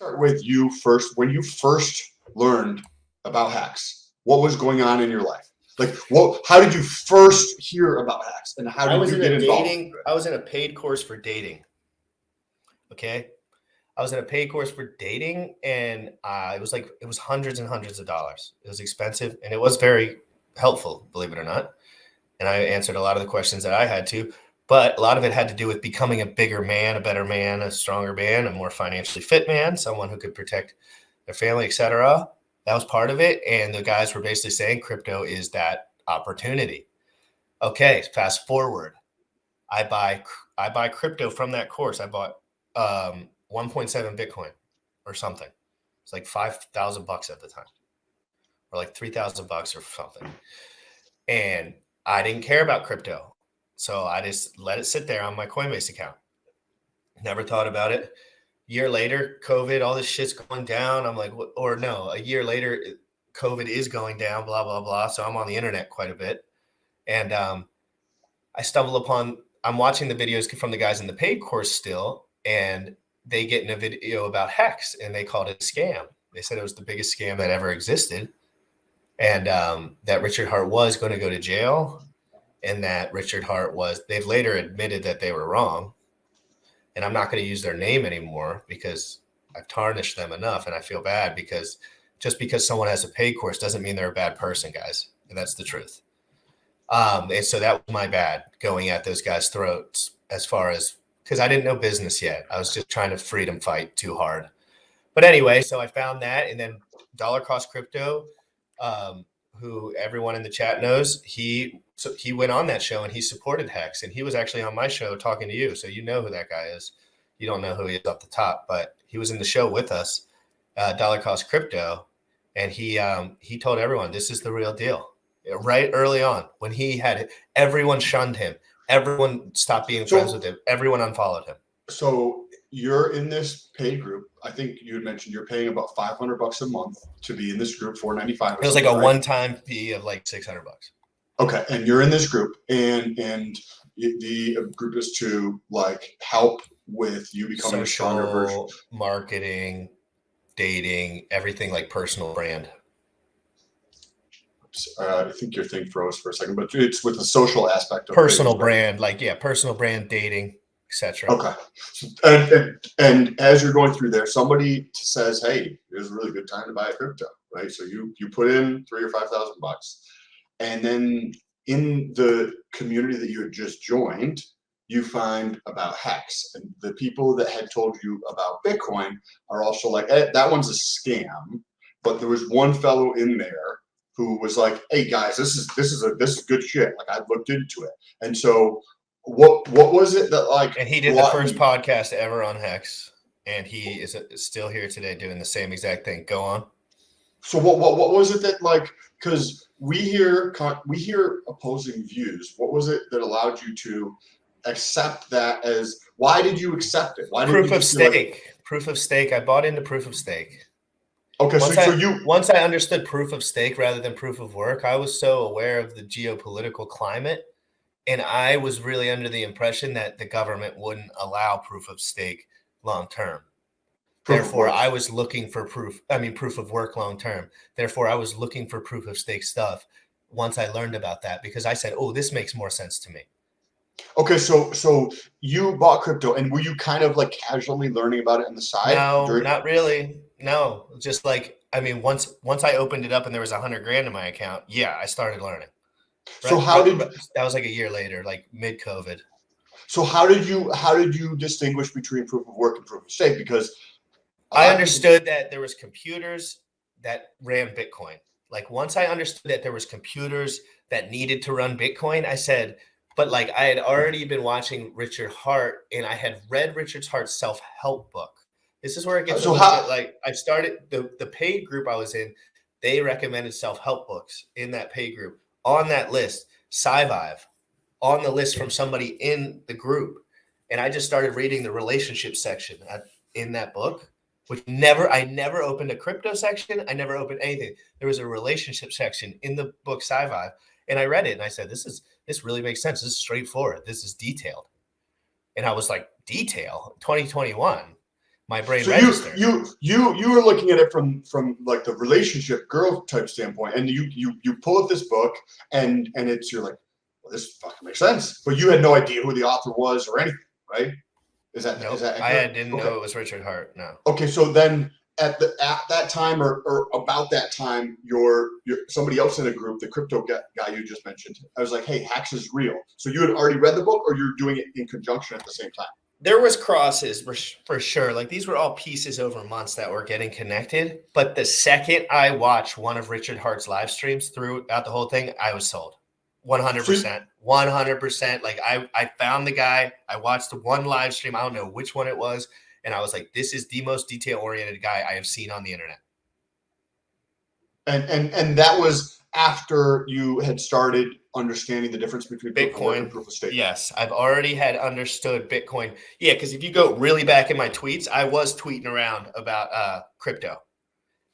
Start with you first. When you first learned about Hex, what was going on in your life? Like, how did you first hear about Hex, and how did you get involved? I was in a paid course for dating. Okay. I was in a paid course for dating, and it was hundreds and hundreds of dollars. It was expensive, and it was very helpful, believe it or not. And I answered a lot of the questions that I had to, but a lot of it had to do with becoming a bigger man, a better man, a stronger man, a more financially fit man, someone who could protect their family, etc. That was part of it. And the guys were basically saying crypto is that opportunity. Okay, fast forward. I buy crypto from that course. I bought 1.7 Bitcoin or something. It's like $5,000 at the time, or like $3,000 or something. And I didn't care about crypto, so I just let it sit there on my Coinbase account. Never thought about it. Year later, COVID, all this shit's going down. I'm like, or no, a year later, COVID is going down, blah, blah, blah. So I'm on the internet quite a bit. And I stumble upon, I'm watching the videos from the guys in the paid course still, and they get in a video about Hex, and they called it a scam. They said it was the biggest scam that ever existed. And that Richard Hart was going to go to jail, and that Richard Hart they've later admitted that they were wrong. And I'm not going to use their name anymore because I've tarnished them enough, and I feel bad because just because someone has a paid course doesn't mean they're a bad person, guys. And that's the truth. And so that was my bad, going at those guys' throats as far as, because I didn't know business yet. I was just trying to freedom fight too hard. But anyway, so I found that, and then Dollar Cost Crypto, who everyone in the chat knows, he went on that show and he supported Hex, and he was actually on my show talking to you. So you know who that guy is. You don't know who he is off the top, but he was in the show with us, Dollar Cost Crypto. And he told everyone, this is the real deal. Right early on, when he had it, everyone shunned him. Everyone stopped being friends with him. Everyone unfollowed him. So you're in this paid group. I think you had mentioned you're paying about $500 a month to be in this group, $495. It was like a one-time fee of like $600. Okay, and you're in this group, and the group is to like help with you becoming a stronger version. Marketing, dating, everything, like personal brand. I think your thing froze for a second, but it's with the social aspect of personal brand, personal brand, dating, etc. Okay, and as you're going through there, somebody says, "Hey, it's a really good time to buy a crypto," right? So you put in $3,000 or $5,000, and then in the community that you had just joined, you find about Hex, and the people that had told you about Bitcoin are also like, "That one's a scam," but there was one fellow in there who was like, "Hey guys, this is good shit. Like, I've looked into it." And so what was it that like? And he did the first podcast ever on Hex, and he is still here today doing the same exact thing. Go on. So what was it that, like, because we hear opposing views. What was it that allowed you to accept that as? Why did you accept it? Why did proof of stake? Proof of stake. I bought into proof of stake. Okay, once I understood proof of stake rather than proof of work, I was so aware of the geopolitical climate, and I was really under the impression that the government wouldn't allow proof of stake long term. Therefore, I was looking for proof of work long term. Therefore, I was looking for proof of stake stuff once I learned about that, because I said, "Oh, this makes more sense to me." Okay, so you bought crypto, and were you kind of like casually learning about it on the side? No, not really. No, just like, once I opened it up and there was $100,000 in my account, yeah, I started learning. So that was like a year later, like mid-COVID. So how did you distinguish between proof of work and proof of stake? Because I understood that there was computers that ran Bitcoin. Like, once I understood that there was computers that needed to run Bitcoin, I said, but like, I had already been watching Richard Hart, and I had read Richard Hart's self-help book. This is where it gets a little bit like, I started the paid group I was in. They recommended self-help books in that paid group. On that list, Sci-Vive, on the list from somebody in the group. And I just started reading the relationship section in that book, which I never opened a crypto section. I never opened anything. There was a relationship section in the book Sci-Vive, and I read it and I said, this really makes sense. This is straightforward. This is detailed. And I was like, detail? 2021. my brain So registered. you were looking at it from like the relationship girl type standpoint, and you pull up this book and you're like, well, this fucking makes sense, but you had no idea who the author was or anything, right? Is that Nope. accurate? I didn't know it was Richard Hart. No. Okay, so then at that time or about that time, you're somebody else in a group, the crypto guy you just mentioned. I was like, hey, Hex is real. So you had already read the book, or you're doing it in conjunction at the same time? There was crosses for sure. Like these were all pieces over months that were getting connected. But the second I watched one of Richard Hart's live streams throughout the whole thing, I was sold. 100%. 100%. Like I found the guy. I watched the one live stream. I don't know which one it was. And I was like, this is the most detail-oriented guy I have seen on the internet. And that was after you had started understanding the difference between Bitcoin proof of work and proof of stake. Yes, I've already had understood Bitcoin. Yeah, because if you go really back in my tweets, I was tweeting around about crypto.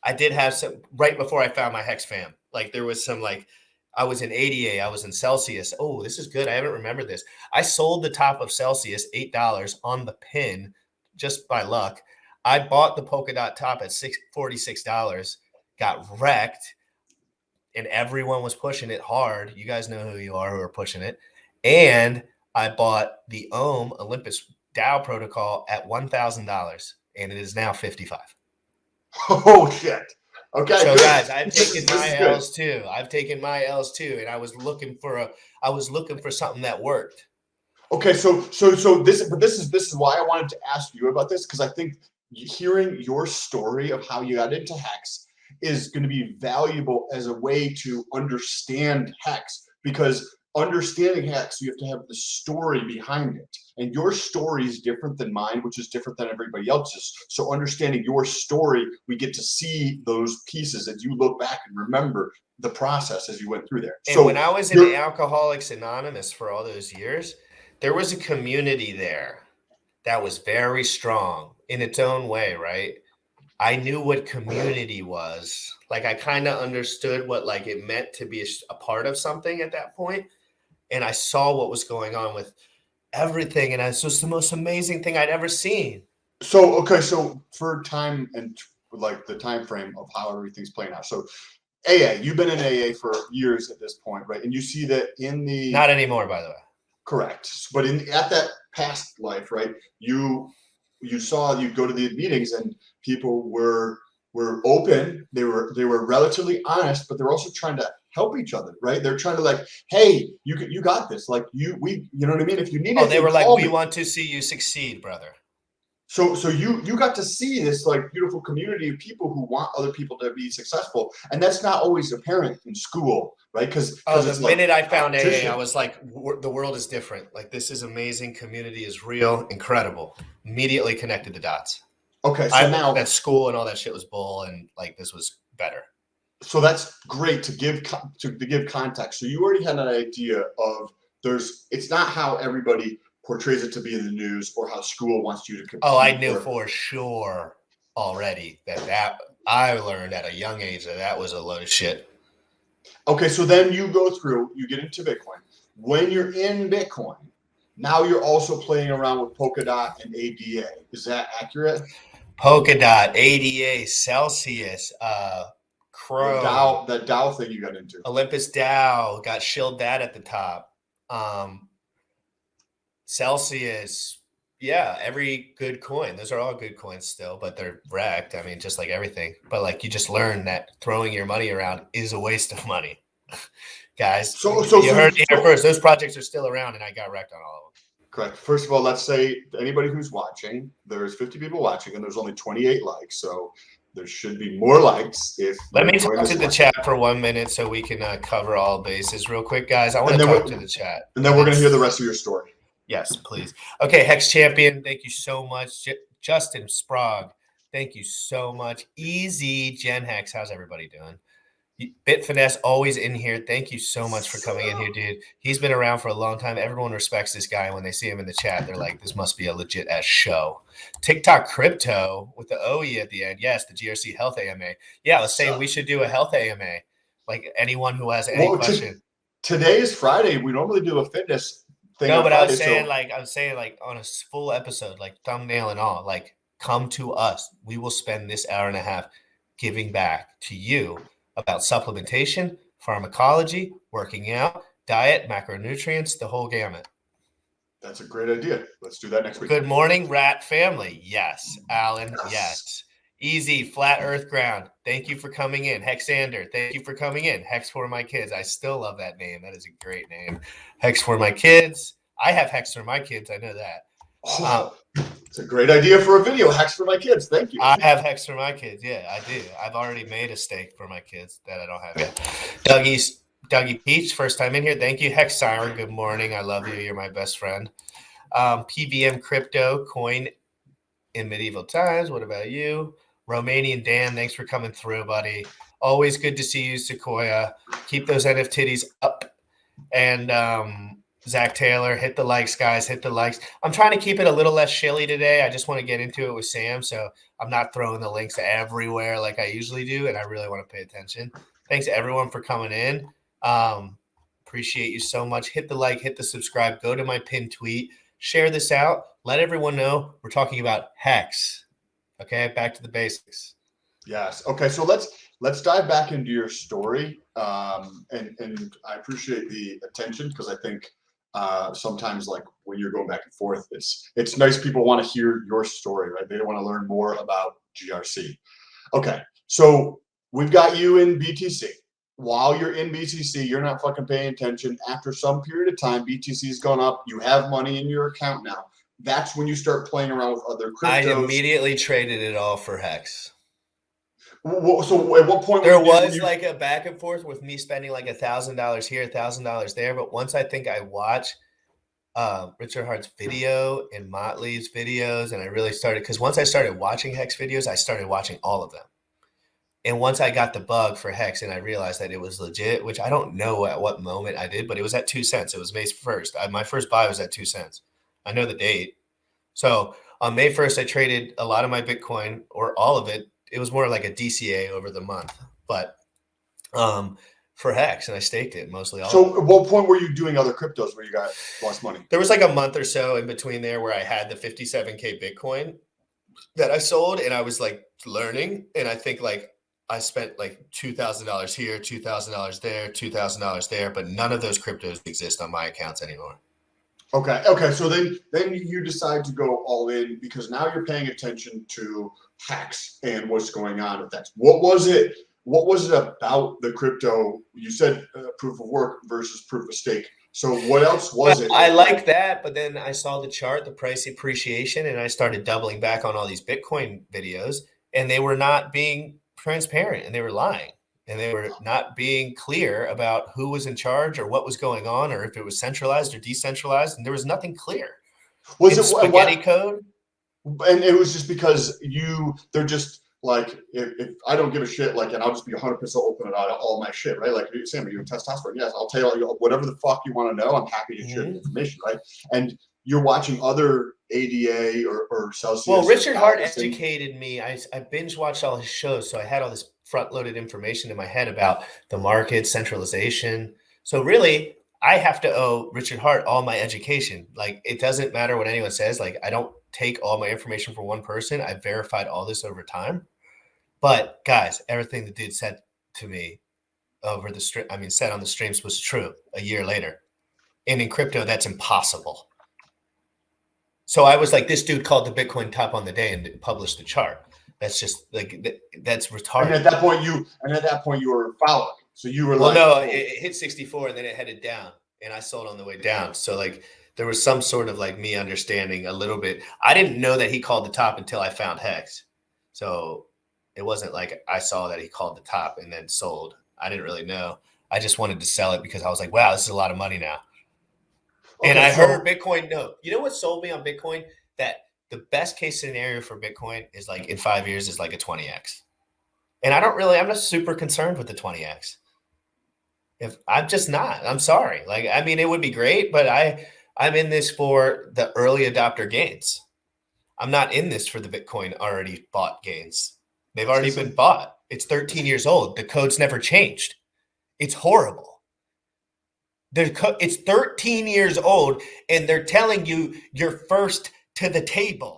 I did have some right before I found my Hex fam. Like there was some like I was in ADA, I was in Celsius. Oh, this is good. I haven't remembered this. I sold the top of Celsius $8 on the pin just by luck. I bought the Polkadot top at $46, got wrecked, and everyone was pushing it hard. You guys know who you are who are pushing it. And I bought the Ohm Olympus DAO protocol at $1,000, and it is now $55. Oh shit. Okay. So good. guys, I've taken my L's too. I've taken my L's too, and I was looking for something that worked. Okay, so this is why I wanted to ask you about this, because I think hearing your story of how you got into Hex is going to be valuable as a way to understand Hex, because understanding Hex, you have to have the story behind it, and your story is different than mine, which is different than everybody else's. So understanding your story, we get to see those pieces as you look back and remember the process as you went through there. And so when I was in Alcoholics Anonymous for all those years, there was a community there that was very strong in its own way, right? I knew what community was. Like I kind of understood what like it meant to be a part of something at that point. And I saw what was going on with everything. And it's just the most amazing thing I'd ever seen. So, okay. So for time and like the time frame of how everything's playing out. So AA, you've been in AA for years at this point, right? And you see that in the... Not anymore, by the way. Correct. But at that past life, right, you saw, you go to the meetings and people were open, they were relatively honest, but they're also trying to help each other, right? They're trying to like, hey, you got this, like you know what I mean? If you need it, they were like, we me. want to see you succeed, brother. So you got to see this like beautiful community of people who want other people to be successful, and that's not always apparent in school, right? Because the minute I found AA, I was like, the world is different. Like this is amazing. Community is real, incredible. Immediately connected the dots. Okay, so now that school and all that shit was bull, and like this was better. So that's great to give context. So you already had an idea of it's not how everybody portrays it to be in the news or how school wants you to compete. Oh, I knew for sure already that I learned at a young age that was a load of shit. Okay, so then you go through, you get into Bitcoin. When you're in Bitcoin, now you're also playing around with Polkadot and ADA. Is that accurate? Polkadot, ADA, Celsius, Crow. That DAO thing you got into. Olympus DAO, got shilled that at the top. Celsius, yeah, every good coin. Those are all good coins still, but they're wrecked. I mean, just like everything. But like you just learn that throwing your money around is a waste of money. Guys, you heard it here first. Those projects are still around, and I got wrecked on all of them. Correct. First of all, let's say anybody who's watching, there's 50 people watching, and there's only 28 likes. So there should be more likes. Let me talk to the chat for 1 minute so we can cover all bases real quick, guys. I want to talk to the chat. And then we're going to hear the rest of your story. Yes, please. Okay, Hex Champion, thank you so much. Justin Sprague, thank you so much. Easy Gen Hex, how's everybody doing? Bit Finesse, always in here. Thank you so much for coming in here, dude. He's been around for a long time. Everyone respects this guy. When they see him in the chat, they're like, this must be a legit ass show. TikTok Crypto with the OE at the end. Yes, the GRC Health AMA. Yeah, I was saying we should do a health AMA. Like anyone who has any question. Today is Friday. We normally do a fitness thing. No, but I was saying like on a full episode, like thumbnail and all. Like come to us. We will spend this hour and a half giving back to you about supplementation, pharmacology, working out, diet, macronutrients, the whole gamut. That's a great idea. Let's do that next week. Good morning, rat family. Yes. Alan, yes. Easy, flat earth ground. Thank you for coming in. Hexander, thank you for coming in. Hex for my kids. I still love that name. That is a great name. Hex for my kids. I have Hex for my kids. I know that. It's a great idea for a video. Hex for my kids. Thank you. I have Hex for my kids. Yeah, I do. I've already made a steak for my kids that I don't have yet. Dougie Peach, first time in here. Thank you. Hex Siren, good morning. I love you. You're my best friend. PVM Crypto, coin in medieval times. What about you? Romanian Dan, thanks for coming through, buddy. Always good to see you, Sequoia. Keep those NFTs up. And Zach Taylor, hit the likes, guys. Hit the likes. I'm trying to keep it a little less shilly today. I just want to get into it with Sam, so I'm not throwing the links everywhere like I usually do, and I really want to pay attention. Thanks, everyone, for coming in. Appreciate you so much. Hit the like, hit the subscribe. Go to my pinned tweet. Share this out. Let everyone know we're talking about Hex. Okay, back to the basics. Yes. Okay, so let's dive back into your story. And I appreciate the attention because I think sometimes like when you're going back and forth, it's nice people want to hear your story, right? They want to learn more about GRC. Okay, so we've got you in BTC. While you're in BTC, you're not fucking paying attention. After some period of time, BTC's gone up. You have money in your account now. That's when you start playing around with other cryptos. I immediately traded it all for Hex. So at what point there was like a back and forth with me spending like $1,000 here, $1,000 there. But once I think I watched Richard Hart's video and Motley's videos, and I really started, because once I started watching Hex videos, I started watching all of them. And once I got the bug for Hex and I realized that it was legit, which I don't know at what moment I did, but it was at 2 cents. It was May 1st. My first buy was at 2 cents. I know the date. So on May 1st, I traded a lot of my Bitcoin, or all of it. It was more like a DCA over the month, but for Hex, and I staked it mostly. So at what point were you doing other cryptos where you got lost money? There was like a month or so in between there where I had the 57K Bitcoin that I sold, and I was like learning. And I think like I spent like $2,000 here, $2,000 there, $2,000 there, but none of those cryptos exist on my accounts anymore. Okay. So then you decide to go all in because now you're paying attention to Hex and what's going on with Hex. What was it about the crypto? You said proof of work versus proof of stake. So what else was it? I like that, but then I saw the chart, the price appreciation, and I started doubling back on all these Bitcoin videos, and they were not being transparent, and they were lying, and they were not being clear about who was in charge or what was going on, or if it was centralized or decentralized, and there was nothing clear. Was it spaghetti code? And it was just because they're just like, if I don't give a shit, like, and I'll just be 100% open about all my shit, right? Like, Sam, are you testosterone? Yes, I'll tell you whatever the fuck you want to know. I'm happy to share the information, right? And you're watching other ADA or Celsius. Well, Richard Hart educated me. I binge watched all his shows, so I had all this front-loaded information in my head about the market, centralization. So really, I have to owe Richard Hart all my education. Like, it doesn't matter what anyone says. Like, I don't take all my information from one person. I verified all this over time. But guys, everything the dude said to me over the stream, said on the streams was true a year later. And in crypto, that's impossible. So I was like, this dude called the Bitcoin top on the day and published the chart. That's just like, that's retarded. And at that point you were following. So you were it hit 64 and then it headed down, and I sold on the way down. So like there was some sort of like me understanding a little bit. I didn't know that he called the top until I found Hex. So it wasn't like I saw that he called the top and then sold. I didn't really know. I just wanted to sell it because I was like, wow, this is a lot of money now. Okay, and I heard Bitcoin. No, you know what sold me on Bitcoin? That the best case scenario for Bitcoin is like in 5 years is like a 20x. And I'm not super concerned with the 20x. I'm just not. I'm sorry. Like, it would be great, but I'm in this for the early adopter gains. I'm not in this for the Bitcoin already bought gains. They've already been bought. It's 13 years old. The code's never changed. It's horrible. It's 13 years old, and they're telling you you're first to the table.